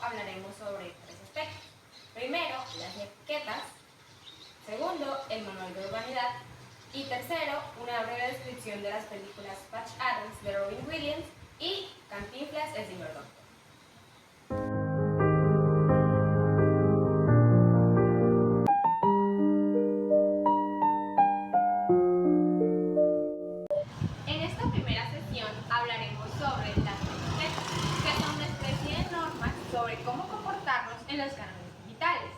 hablaremos sobre tres aspectos. Primero, las etiquetas. Segundo, el manual de urbanidad. Y tercero, una breve descripción de las películas Patch Adams de Robin Williams y Cantinflas el Señor Doctor. En esta primera sesión hablaremos sobre las etiquetas, que son una especie de normas sobre cómo comportarnos en los canales digitales.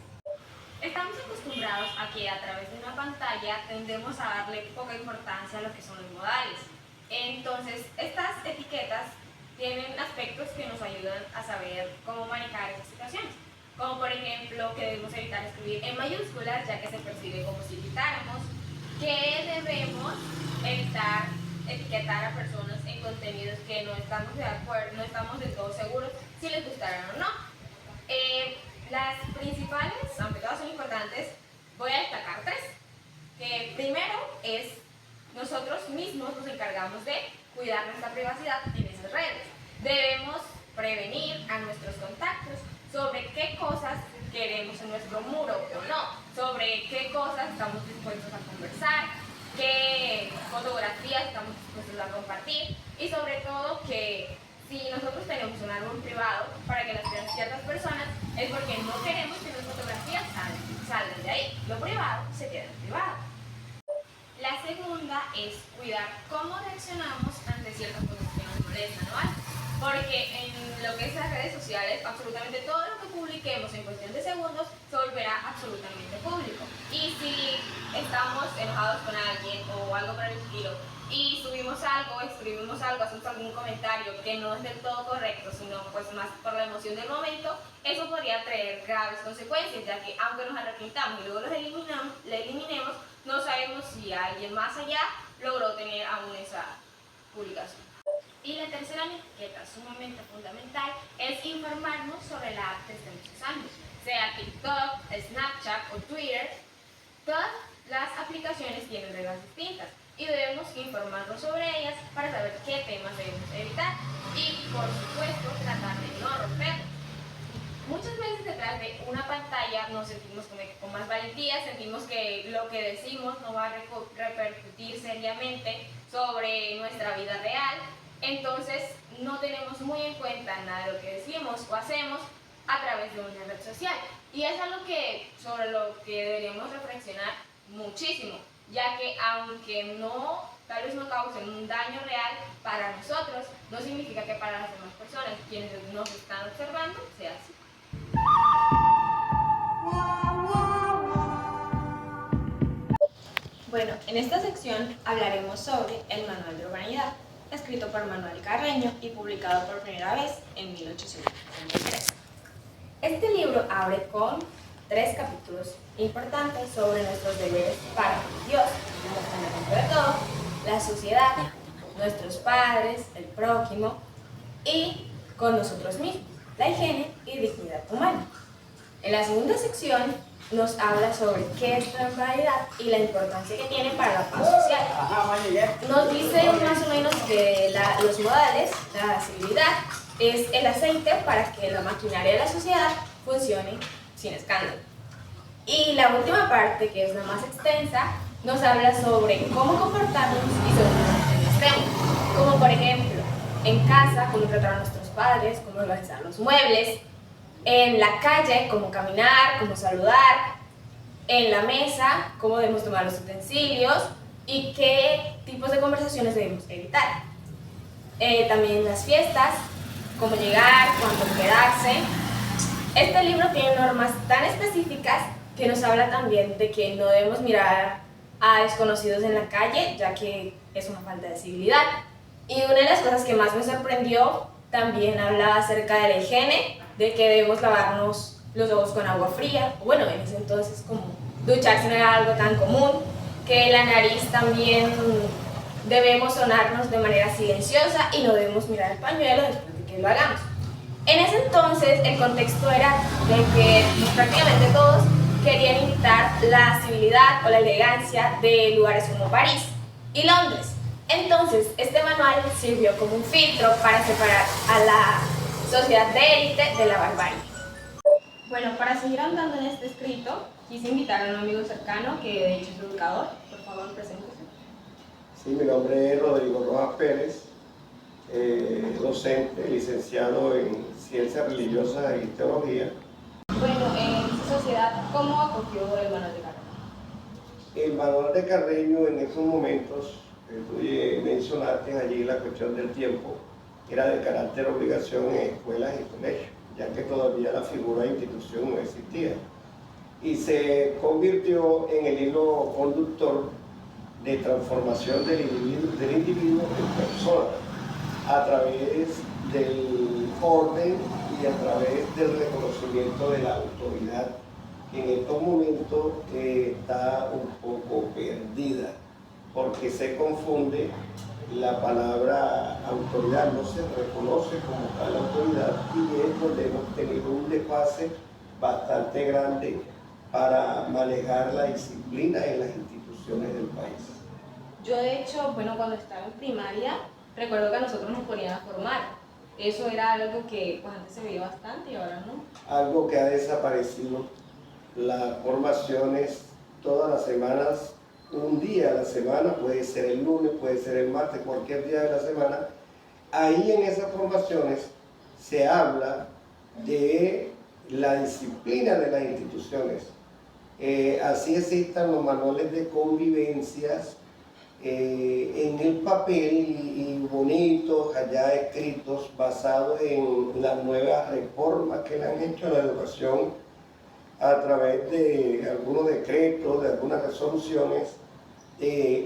Estamos acostumbrados a que a través de una pantalla tendemos a darle poca importancia a lo que son los modales. Entonces, estas etiquetas tienen aspectos que nos ayudan a saber cómo manejar esas situaciones. Como por ejemplo, que debemos evitar escribir en mayúsculas, ya que se percibe como si gritáramos. Que debemos evitar etiquetar a personas en contenidos que no estamos de acuerdo, no estamos del todo seguros si les gustarán o no. Las principales, aunque todas son importantes, voy a destacar tres. Que primero es, nosotros mismos nos encargamos de cuidar nuestra privacidad en esas redes. Debemos prevenir a nuestros contactos sobre qué cosas queremos en nuestro muro o no, sobre qué cosas estamos dispuestos a conversar, qué fotografías estamos dispuestos a compartir y sobre todo que si nosotros tenemos un álbum privado para que las vean ciertas personas es porque no queremos que las fotografías salgan de ahí. Lo privado se queda en privado. La segunda es cuidar cómo reaccionamos ante ciertas cosas que nos molestan, ¿no? Porque en lo que es las redes sociales, absolutamente todo lo que publiquemos en cuestión de segundos se volverá absolutamente público. Y si estamos enojados con alguien o algo por el estilo y subimos algo, escribimos algo, hacemos algún comentario que no es del todo correcto, sino pues más por la emoción del momento, eso podría traer graves consecuencias, ya que aunque nos arrepintamos y luego los eliminemos, no sabemos si alguien más allá logró tener aún esa publicación. Y la tercera etiqueta, sumamente fundamental, es informarnos sobre la app que estemos usando, sea TikTok, Snapchat o Twitter. Todas las aplicaciones tienen reglas distintas y debemos informarnos sobre ellas para saber qué temas debemos evitar y, por supuesto, tratar de no romperlos. Muchas veces detrás de una pantalla nos sentimos con más valentía, sentimos que lo que decimos no va a repercutir seriamente sobre nuestra vida real. Entonces no tenemos muy en cuenta nada de lo que decimos o hacemos a través de una red social. Y es algo sobre lo que deberíamos reflexionar muchísimo, ya que aunque tal vez no causen un daño real para nosotros, no significa que para las demás personas, quienes nos están observando, sea así. Bueno, en esta sección hablaremos sobre el Manual de Urbanidad, escrito por Manuel Carreño y publicado por primera vez en 1833. Este libro abre con 3 capítulos importantes sobre nuestros deberes para Dios, el fundamento de todo, la sociedad, nuestros padres, el prójimo y con nosotros mismos, la higiene y dignidad humana. En la segunda sección nos habla sobre qué es la urbanidad y la importancia que tiene para la paz social. Nos dice más o menos que los modales, la civilidad, es el aceite para que la maquinaria de la sociedad funcione sin escándalo. Y la última parte, que es la más extensa, nos habla sobre cómo comportarnos y sobre los temas, como por ejemplo, en casa, cómo tratar a nuestros padres, cómo organizar los muebles, en la calle, cómo caminar, cómo saludar, en la mesa, cómo debemos tomar los utensilios y qué tipos de conversaciones debemos evitar. También en las fiestas, cómo llegar, cuándo quedarse. Este libro tiene normas tan específicas que nos habla también de que no debemos mirar a desconocidos en la calle, ya que es una falta de civilidad. Y una de las cosas que más me sorprendió también habla acerca de la higiene, de que debemos lavarnos los ojos con agua fría, bueno, en ese entonces como ducharse no era algo tan común, que la nariz también debemos sonarnos de manera silenciosa y no debemos mirar el pañuelo después de que lo hagamos. En ese entonces el contexto era de que prácticamente todos querían imitar la civilidad o la elegancia de lugares como París y Londres. Entonces este manual sirvió como un filtro para separar a la sociedad de élite de la barbarie. Bueno, para seguir andando en este escrito, quise invitar a un amigo cercano que de hecho es educador. Por favor, preséntese. Sí, mi nombre es Rodrigo Rojas Pérez, docente, licenciado en Ciencias Religiosas y Teología. Bueno, en su sociedad, ¿cómo acogió el manual de Carreño? El manual de Carreño en esos momentos, tú mencionaste allí la cuestión del tiempo, era de carácter obligación en escuelas y colegios, ya que todavía la figura de institución no existía. Y se convirtió en el hilo conductor de transformación del individuo en persona, a través del orden y a través del reconocimiento de la autoridad, que en estos momentos está un poco perdida, porque se confunde la palabra autoridad, no se reconoce como tal autoridad, y es donde hemos tenido un desfase bastante grande para manejar la disciplina en las instituciones del país. Yo de hecho, bueno, cuando estaba en primaria, recuerdo que a nosotros nos ponían a formar. Eso era algo que pues antes se veía bastante y ahora no. Algo que ha desaparecido, las formaciones todas las semanas, un día a la semana, puede ser el lunes, puede ser el martes, cualquier día de la semana. Ahí en esas formaciones se habla de la disciplina de las instituciones. Así existan los manuales de convivencias en el papel y bonitos, allá escritos, basados en las nuevas reformas que le han hecho a la educación a través de algunos decretos, de algunas resoluciones.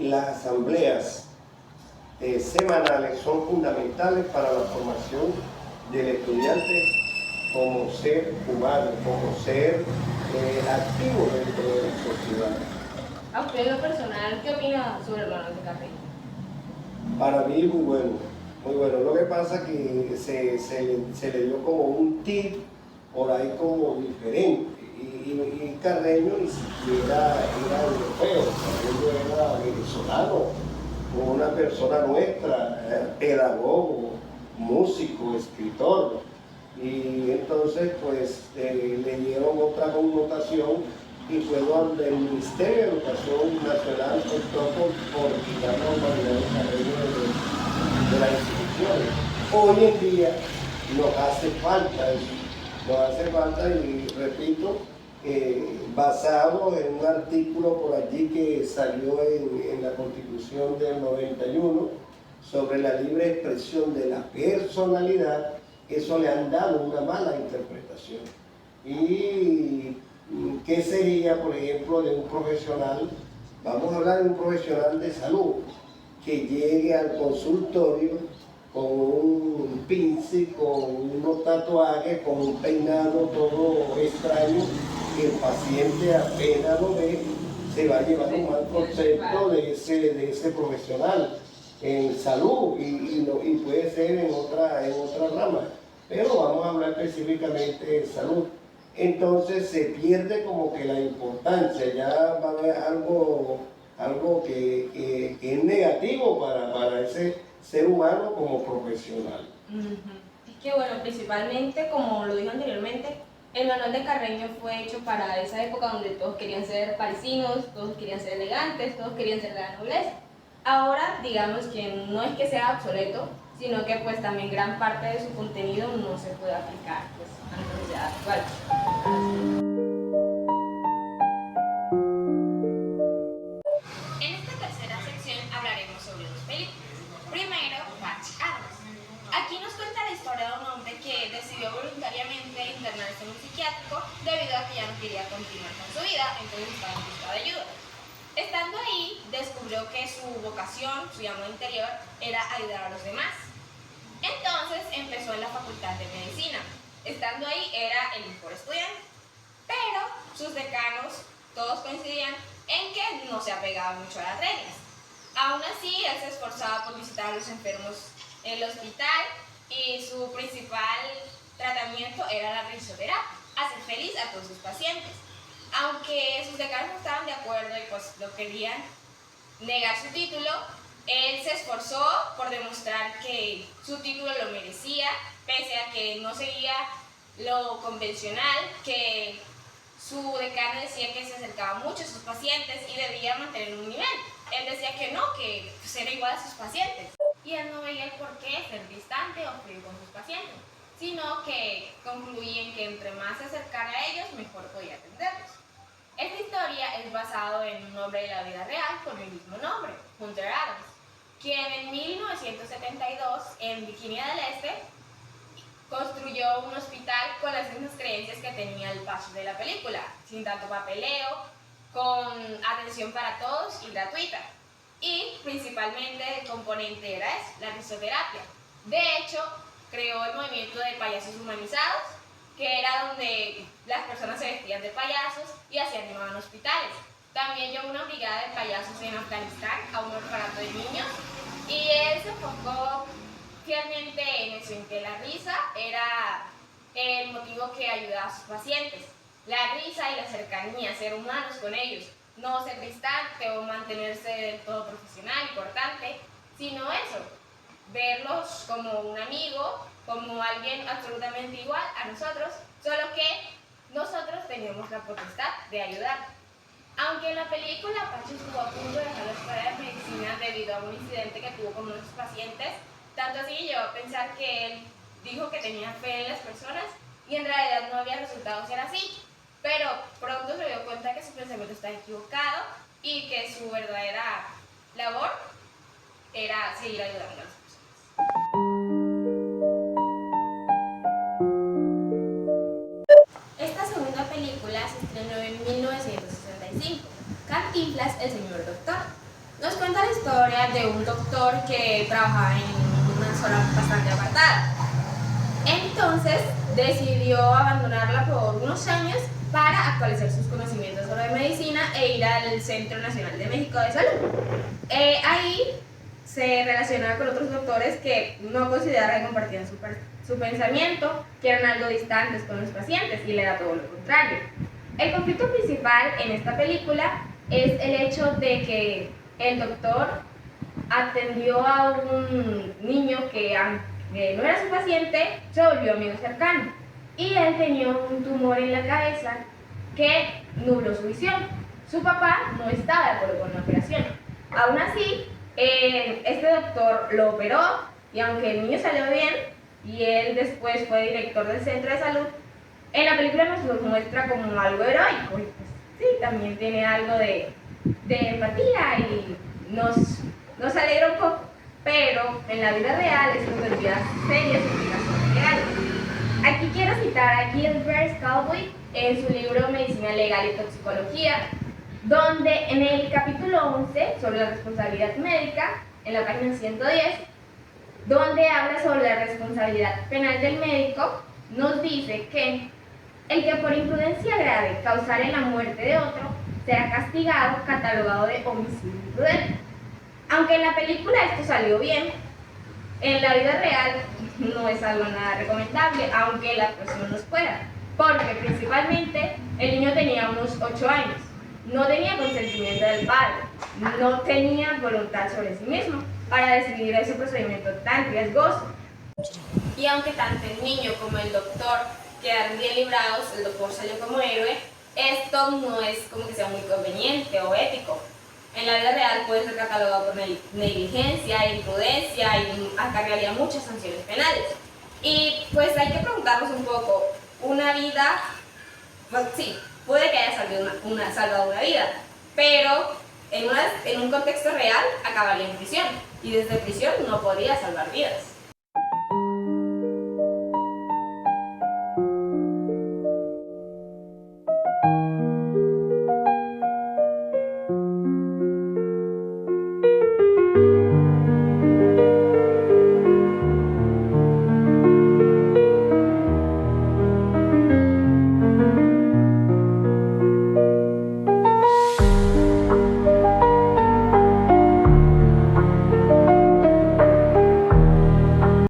Las asambleas semanales son fundamentales para la formación del estudiante como ser humano, como ser activo dentro de la sociedad. A usted en lo personal, ¿qué opina sobre el manual de Carreño? Para mí muy bueno, muy bueno. Lo que pasa es que se le dio como un tip por ahí como diferente. Y Carreño ni siquiera era europeo, Carreño era venezolano, una persona nuestra, pedagogo, músico, escritor. Y entonces pues le dieron otra connotación y fue donde el Ministerio de Educación Nacional optó por quitar la normalidad de Carreño de las instituciones. Hoy en día nos hace falta eso, nos hace falta, y repito, basado en un artículo por allí que salió en la Constitución del 91 sobre la libre expresión de la personalidad. Eso le han dado una mala interpretación. Y ¿qué sería, por ejemplo, de un profesional? Vamos a hablar de un profesional de salud que llegue al consultorio con un pince, con unos tatuajes, con un peinado todo extraño, que el paciente apenas lo ve, se va a llevar un mal concepto de ese profesional en salud y puede ser en otra rama. Pero vamos a hablar específicamente de salud. Entonces se pierde como que la importancia, ya va a haber algo que es negativo para ese ser humano como profesional. Es que bueno, principalmente, como lo dijo anteriormente, el manual de Carreño fue hecho para esa época donde todos querían ser parisinos, todos querían ser elegantes, todos querían ser de la nobleza. Ahora, digamos que no es que sea obsoleto, sino que pues también gran parte de su contenido no se puede aplicar pues, a la sociedad actual. En esta tercera sección hablaremos sobre dos películas. Primero, Patch Adams. Aquí nos cuenta la historia de un hombre que decidió voluntariamente internarse en un psiquiátrico debido a que ya no quería continuar con su vida, entonces estaba en busca de ayuda. Estando ahí, descubrió que su vocación, su llamado interior, era ayudar a los demás. Entonces empezó en la Facultad de Medicina. Estando ahí era el mejor estudiante, pero sus decanos todos coincidían en que no se apegaba mucho a las reglas. Aún así, él se esforzaba por visitar a los enfermos en el hospital y su principal tratamiento era la risoterapia, hacer feliz a todos sus pacientes. Aunque sus decanos no estaban de acuerdo y pues lo querían negar su título, él se esforzó por demostrar que su título lo merecía, pese a que no seguía lo convencional, que su decano decía que se acercaba mucho a sus pacientes y debía mantener un nivel. Él decía que no, que pues, era igual a sus pacientes. Y él no veía el por qué ser distante o frío con sus pacientes, sino que concluía en que entre más se acercara a ellos, mejor podía atenderlos. Esta historia es basada en un hombre de la vida real con el mismo nombre, Hunter Adams, quien en 1972, en Virginia del Este, construyó un hospital con las mismas creencias que tenía el paso de la película, sin tanto papeleo, con atención para todos y gratuita. Y principalmente el componente era eso, la risoterapia. De hecho, creó el movimiento de payasos humanizados, que era donde las personas se vestían de payasos y así animaban hospitales. También llevó una brigada de payasos en Afganistán a un orfanato de niños y él se enfocó fielmente en eso, en que la risa era el motivo que ayudaba a sus pacientes. La risa y la cercanía, ser humanos con ellos, no ser distante o mantenerse del todo profesional y cortante, sino eso, verlos como un amigo, como alguien absolutamente igual a nosotros, solo que nosotros teníamos la potestad de ayudar. Aunque en la película Pacho estuvo a punto de dejar la escuela de medicina debido a un incidente que tuvo con unos pacientes, tanto así llegó a pensar que él dijo que tenía fe en las personas y en realidad no había resultado ser así. Pero pronto se dio cuenta que su pensamiento estaba equivocado y que su verdadera labor era seguir ayudando a las personas. Esta segunda película se estrenó en 1965, Cantinflas, el señor doctor. Nos cuenta la historia de un doctor que trabajaba en una zona bastante apartada. Entonces decidió abandonarla por unos años para actualizar sus conocimientos sobre medicina e ir al Centro Nacional de México de Salud. Ahí se relacionaba con otros doctores que no consideraban que compartían su pensamiento, que eran algo distantes con los pacientes, y le da todo lo contrario. El conflicto principal en esta película es el hecho de que el doctor atendió a un niño que no era su paciente, se volvió amigo cercano. Y él tenía un tumor en la cabeza que nubló su visión. Su papá no estaba de acuerdo con la operación. Aún así, este doctor lo operó y aunque el niño salió bien y él después fue director del centro de salud, en la película nos lo muestra como algo heroico. Y pues, sí, también tiene algo de empatía y nos alegra un poco, pero en la vida real esto tendría serias implicaciones legales. Aquí quiero citar a Gilbert Scalabrini en su libro Medicina Legal y Toxicología, donde en el capítulo 11 sobre la responsabilidad médica, en la página 110, donde habla sobre la responsabilidad penal del médico, nos dice que el que por imprudencia grave causare la muerte de otro será castigado, catalogado de homicidio imprudente. Aunque en la película esto salió bien, en la vida real no es algo nada recomendable, aunque la actuación nos pueda, porque principalmente el niño tenía unos 8 años, no tenía consentimiento del padre, no tenía voluntad sobre sí mismo para decidir ese procedimiento tan riesgoso. Y aunque tanto el niño como el doctor quedaron bien librados, el doctor salió como héroe, esto no es como que sea muy conveniente o ético. En la vida real puede ser catalogado por negligencia, imprudencia y acarrearía muchas sanciones penales. Y pues hay que preguntarnos un poco, una vida, pues sí, puede que haya salvado una vida, pero en un contexto real acabaría en prisión y desde prisión no podría salvar vidas.